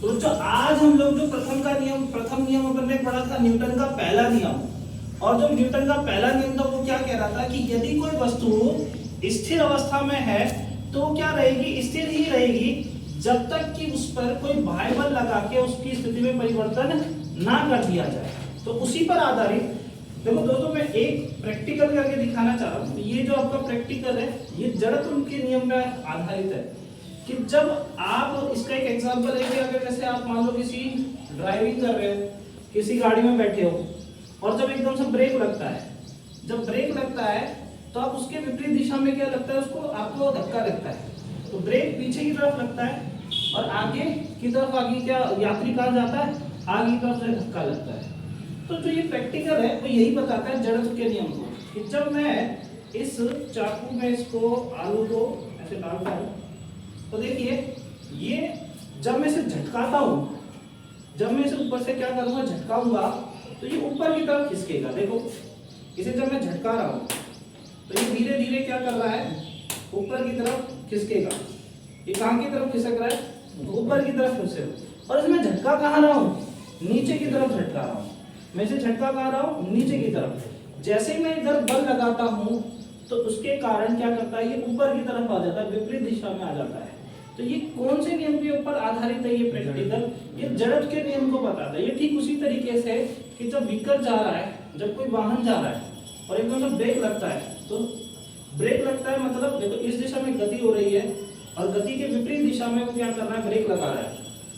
तो जो आज हम लोग जो प्रथम नियम अपन ने पढ़ा था न्यूटन का पहला नियम, और जो न्यूटन का पहला नियम था वो क्या कह रहा था कि यदि कोई वस्तु स्थिर अवस्था में है तो क्या रहेगी, स्थिर ही रहेगी जब तक कि उस पर कोई बाह्य बल लगा के उसकी स्थिति में परिवर्तन ना कर दिया जाए। तो उसी पर आधारित देखो दोस्तों मैं एक प्रैक्टिकल करके दिखाना चाह रहा हूँ। ये जो आपका प्रैक्टिकल है ये जड़त्व के नियम में आधारित है कि जब आप, इसका एक एग्जांपल है कि अगर जैसे आप मान लो किसी ड्राइविंग कर रहे हो, किसी गाड़ी में बैठे हो और जब एकदम से ब्रेक लगता है, जब ब्रेक लगता है तो आप उसके विपरीत दिशा में क्या लगता है, उसको आपको धक्का लगता है। तो ब्रेक पीछे की तरफ लगता है और आगे की तरफ, आगे क्या यात्री कहाँ जाता है, आगे की तरफ से धक्का लगता है। तो जो ये प्रैक्टिकल है वो यही बताता है जड़त्व के नियम को कि जब मैं इस चाकू में इसको आलू को ऐसे डालता हूँ तो देखिए ये जब मैं इसे झटकाता हूँ, जब मैं इसे ऊपर से क्या करूँगा, झटकाऊंगा तो ये ऊपर की तरफ खिसकेगा। देखो इसे जब मैं झटका रहा हूँ तो ये धीरे धीरे क्या कर रहा है, ऊपर की तरफ खिसकेगा। ये कहाँ की तरफ खिसक रहा है, ऊपर की तरफ खिसकेगा। और इसमें झटका कहाँ रहा हूँ, नीचे की तरफ झटका रहा हूँ। मैं इसे झटका कहाँ रहा हूँ, नीचे की तरफ। जैसे ही मैं इधर बल लगाता हूँ तो उसके कारण क्या करता है, ये ऊपर की तरफ आ जाता है, विपरीत दिशा में आ जाता है। तो ये कौन से नियम के ऊपर आधारित है, ये प्रैक्टिकल, ये जड़त्व के नियम को बताता है। ये ठीक उसी तरीके से कि जब व्हीकल जा रहा है, जब कोई वाहन जा रहा है और एकदम से ब्रेक लगता है, तो ब्रेक लगता है मतलब देखो इस दिशा में गति हो रही है और गति के विपरीत दिशा में वो क्या कर रहा है, ब्रेक लगा रहा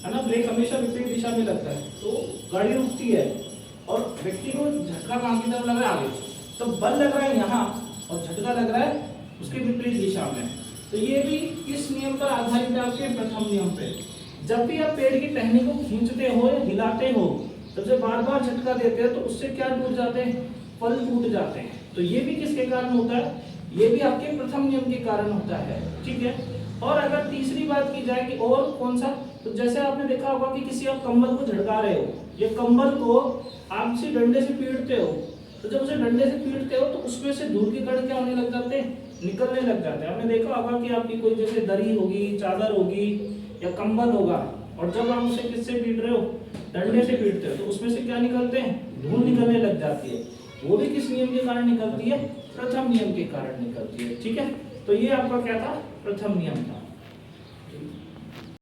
है ना। ब्रेक हमेशा विपरीत दिशा में लगता है तो गाड़ी रुकती है और व्यक्ति को झटका कहाँ की तरफ लग रहा है, आगे। तो बल लग रहा है यहाँ और झटका लग रहा है उसके विपरीत दिशा में। तो ये भी इस नियम पर आधारित है आपके प्रथम नियम पे। जब भी आप पेड़ की टहनी को खींचते हो या हिलाते हो, जब से बार बार झटका देते हो तो उससे क्या टूट जाते हैं, फल टूट जाते हैं। तो ये भी किसके कारण होता है, ये भी आपके प्रथम नियम के कारण होता है, ठीक है। और अगर तीसरी बात की जाए कि और कौन सा, तो जैसे आपने देखा होगा कि किसी आप कंबल को झटका रहे हो, ये कंबल को आप किसी डंडे से पीटते हो, तो जब उसे डंडे से पीटते हो तो उसमें से धूल के कण क्या होने लग जाते हैं, निकलने लग जाते हैं। आपने देखा होगा कि आपकी कोई जैसे दरी होगी, चादर होगी या कंबल होगा, और जब आप उसे किससे पीट रहे हो, डंडे से पीटते हो, तो उसमें से क्या निकलते हैं, धूल निकलने लग जाती है। वो भी किस नियम के कारण निकलती है, प्रथम नियम के कारण निकलती है, ठीक है। तो ये आपका क्या था, प्रथम नियम था।